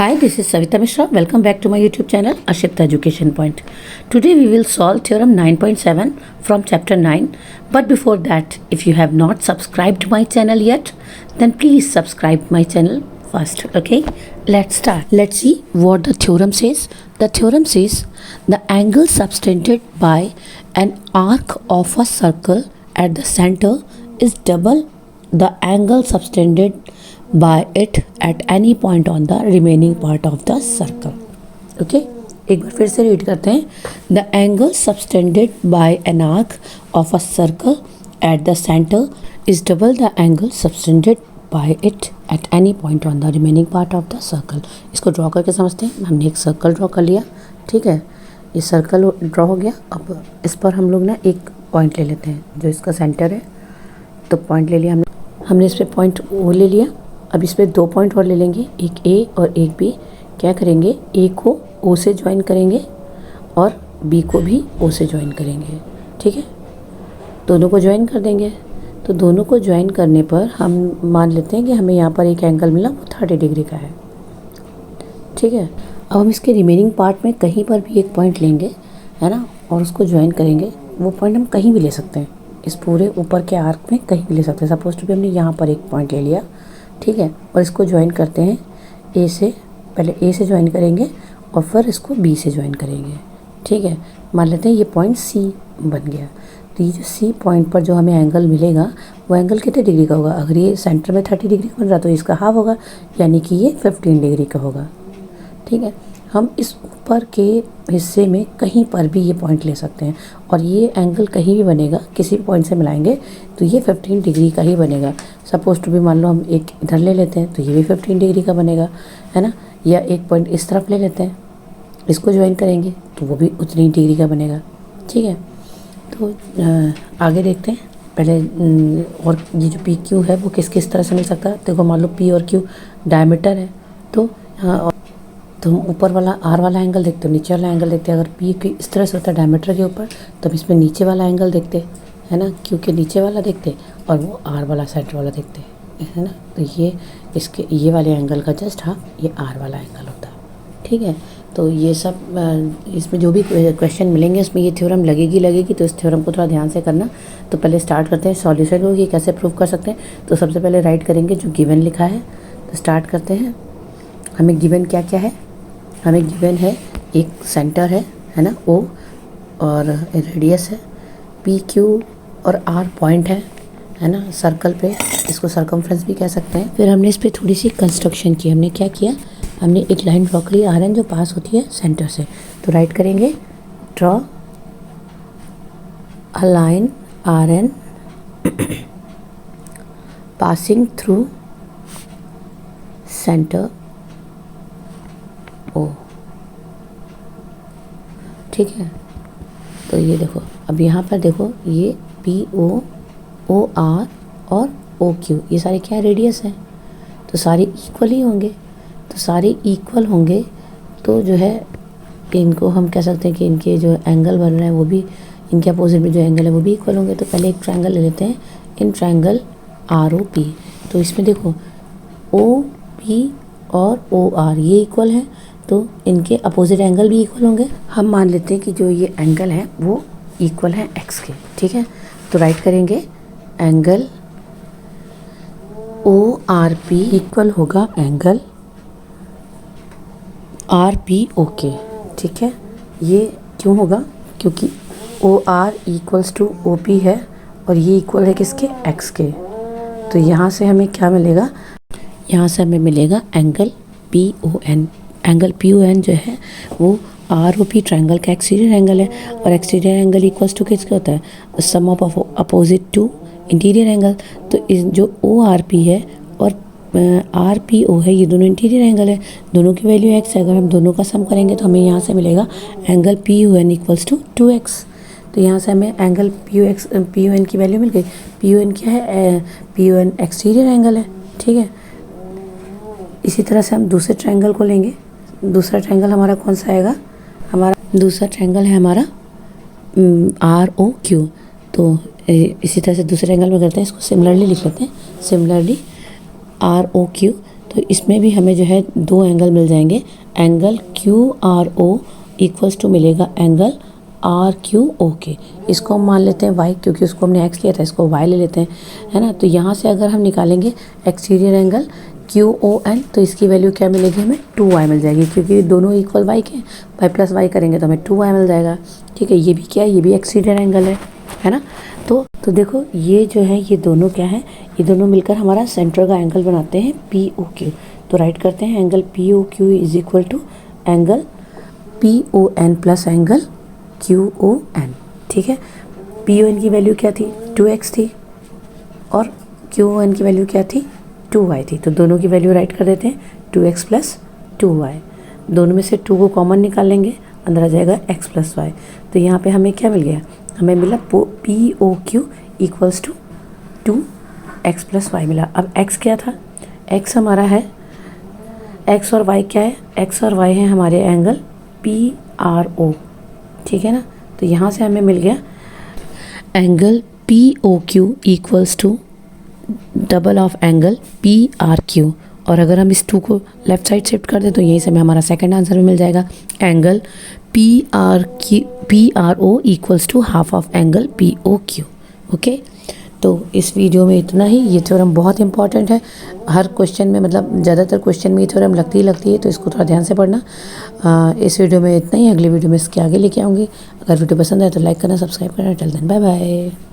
Hi, this is Savita Mishra. Welcome back to my YouTube channel, Ashita Education Point. Today we will solve theorem 9.7 from chapter 9. But before that, if you have not subscribed my channel yet, then please subscribe my channel first. Okay, let's start. Let's see what the theorem says. The theorem says the angle subtended by an arc of a circle at the center is double the angle subtended by it at any point on the remaining part of the circle. Okay, एक बार फिर से read करते हैं. The angle subtended by an arc of a circle at the center is double the angle subtended by it at any point on the remaining part of the circle. इसको draw करके समझते हैं. हमने एक circle draw कर लिया, ठीक है. ये सर्कल ड्रॉ हो गया. अब इस पर हम लोग ना एक पॉइंट ले लेते हैं जो इसका सेंटर है. तो पॉइंट ले लिया हमने इस पर पॉइंट ओ ले लिया. अब इस पर दो पॉइंट और ले लेंगे, एक ए और एक बी. क्या करेंगे, ए को ओ से ज्वाइन करेंगे और बी को भी ओ से ज्वाइन करेंगे, ठीक है. दोनों को ज्वाइन कर देंगे. तो दोनों को ज्वाइन करने पर हम मान लेते हैं कि हमें यहाँ पर एक एंगल मिला, वो 30 डिग्री का है, ठीक है. अब हम इसके रिमेनिंग पार्ट में कहीं पर भी एक पॉइंट लेंगे, है ना, और उसको ज्वाइन करेंगे. वो पॉइंट हम कहीं भी ले सकते हैं, इस पूरे ऊपर के आर्क में कहीं भी ले सकते हैं. सपोज टू भी हमने यहाँ पर एक पॉइंट ले लिया, ठीक है, और इसको ज्वाइन करते हैं ए से. पहले ए से ज्वाइन करेंगे और फिर इसको बी से ज्वाइन करेंगे, ठीक है. मान लेते हैं ये पॉइंट सी बन गया. तो ये जो सी पॉइंट पर जो हमें एंगल मिलेगा वो एंगल कितने डिग्री का होगा. अगर ये सेंटर में 30 डिग्री का बन रहा तो इसका हाफ होगा, यानी कि ये 15 डिग्री का होगा, ठीक है. हम इस ऊपर के हिस्से में कहीं पर भी ये पॉइंट ले सकते हैं और ये एंगल कहीं भी बनेगा, किसी भी पॉइंट से मिलाएंगे तो ये 15 डिग्री का ही बनेगा. सपोज टू भी मान लो हम एक इधर ले लेते हैं तो ये भी 15 डिग्री का बनेगा, है ना. या एक पॉइंट इस तरफ ले लेते हैं, इसको ज्वाइन करेंगे तो वो भी उतनी डिग्री का बनेगा, ठीक है. तो आगे देखते हैं. पहले और ये जो पी क्यू है वो किस किस तरह से मिल सकता है. देखो, मान लो पी और क्यू डायमीटर है, तो तो हम ऊपर वाला आर वाला एंगल देखते हो, नीचे वाला एंगल देखते हैं. अगर पी की इस तरह से होता है डायमीटर के ऊपर, तो हम इसमें नीचे वाला एंगल देखते, है ना, क्यू के नीचे वाला देखते और वो आर वाला सेंटर वाला देखते, है ना. तो ये इसके ये वाले एंगल का जस्ट हाफ ये आर वाला एंगल होता है, ठीक है. तो ये सब इसमें जो भी क्वेश्चन मिलेंगे उसमें ये थ्योरम लगेगी. तो इस थ्योरम को थोड़ा ध्यान से करना. तो पहले स्टार्ट करते हैं सॉल्यूशन को, ये कैसे प्रूव कर सकते हैं. तो सबसे पहले राइट करेंगे जो गिवन लिखा है. तो स्टार्ट करते हैं. हमें गिवन क्या क्या है. हमें गिवन है एक सेंटर है ना, ओ, और रेडियस है, पी क्यू और आर पॉइंट है ना, सर्कल पे. इसको सर्कमफ्रेंस भी कह सकते हैं. फिर हमने इस पर थोड़ी सी कंस्ट्रक्शन की. हमने क्या किया, हमने एक लाइन ड्रॉ करी आर एन जो पास होती है सेंटर से. तो राइट करेंगे, draw a line R N passing through center O, ठीक है. तो ये देखो, अब यहाँ पर देखो, ये पी ओ, ओ आर और ओ क्यू, ये सारे क्या रेडियस हैं. तो सारे इक्वल ही होंगे. तो सारे इक्वल होंगे तो जो है इनको हम कह सकते हैं कि इनके जो एंगल बन रहे हैं वो भी, इनके अपोजिट में जो एंगल है वो भी इक्वल होंगे. तो पहले एक ट्रायंगल ले लेते हैं, in triangle R O P. तो इसमें देखो ओ पी और ओ आर ये इक्वल है, तो इनके अपोजिट एंगल भी इक्वल होंगे. हम मान लेते हैं कि जो ये एंगल है वो इक्वल है एक्स के, ठीक है. तो राइट करेंगे angle O R P equal होगा एंगल आर पी ओ के, ठीक है. ये क्यों होगा, क्योंकि O R equals to O P है और ये इक्वल है किसके, एक्स के. तो यहाँ से हमें क्या मिलेगा, यहाँ से हमें मिलेगा angle P O N. Angle P O N जो है वो आर ओ पी ट्रायंगल का एक्सटीरियर एंगल है, और एक्सटीरियर एंगल इक्वल्स टू किसका होता है, sum of opposite to interior angle. तो इस जो ओ आर पी है और आर पी ओ है, ये दोनों इंटीरियर एंगल है. दोनों की वैल्यू एक्स है. अगर हम दोनों का सम करेंगे तो हमें यहाँ से मिलेगा angle P O N equals to 2x. तो यहाँ से हमें एंगल पी ओ एन की वैल्यू मिल गई. पी ओ एन क्या है, P O N exterior angle है, ठीक है. इसी तरह से हम दूसरे ट्रायंगल को लेंगे. दूसरा ट्रायंगल हमारा कौन सा आएगा, हमारा दूसरा ट्रायंगल है हमारा आर ओ क्यू. तो इसी तरह से दूसरे एंगल में करते हैं, इसको सिमिलरली लिख लेते हैं. Similarly R O Q. तो इसमें भी हमें जो है दो एंगल मिल जाएंगे। Angle Q R O equals to मिलेगा एंगल आर क्यू ओ के। इसको हम मान लेते हैं वाई, क्योंकि उसको हमने एक्स लिया था, इसको वाई ले लेते हैं, है ना। तो यहाँ से अगर हम निकालेंगे exterior angle Q O N, तो इसकी वैल्यू क्या मिलेगी हमें 2y मिल जाएगी, क्योंकि दोनों इक्वल वाई के हैं। वाई प्लस वाई करेंगे तो हमें 2y मिल जाएगा। ठीक है, ये भी क्या है, ये भी एक्सटीरियर एंगल है ना। तो देखो ये जो है ये दोनों क्या है, ये दोनों मिलकर हमारा सेंटर का एंगल बनाते हैं पी ओ क्यू। तो राइट करते हैं angle P O Q is equal to angle P O N plus angle Q O N. ठीक है, पी ओ एन की वैल्यू क्या थी 2x थी और क्यू ओ एन की वैल्यू क्या थी 2y थी। तो दोनों की वैल्यू राइट कर देते हैं 2x प्लस 2y। दोनों में से 2 को कॉमन निकाल लेंगे, अंदर आ जाएगा x प्लस वाई। तो यहाँ पे हमें क्या मिल गया, हमें मिला P O Q equals to 2x plus Y मिला। अब x क्या था, x हमारा है, x और y क्या है, x और y है हमारे एंगल पी आर ओ। ठीक है ना, तो यहाँ से हमें मिल गया angle P O Q equals to double of angle P R Q. और अगर हम इस 2 को लेफ्ट साइड शिफ्ट कर दें तो यहीं से हमें हमारा सेकंड आंसर भी मिल जाएगा, angle P R O equals to half of angle P O Q. Okay, तो इस वीडियो में इतना ही। ये थ्योरम बहुत इंपॉर्टेंट है, हर क्वेश्चन में, मतलब ज़्यादातर क्वेश्चन में ये थ्योरम लगती ही है, तो इसको थोड़ा ध्यान से पढ़ना। इस वीडियो में इतना ही, अगली वीडियो में इसके आगे लेके आऊँगी। अगर वीडियो पसंद आए तो लाइक करना, सब्सक्राइब करना। Till then bye bye.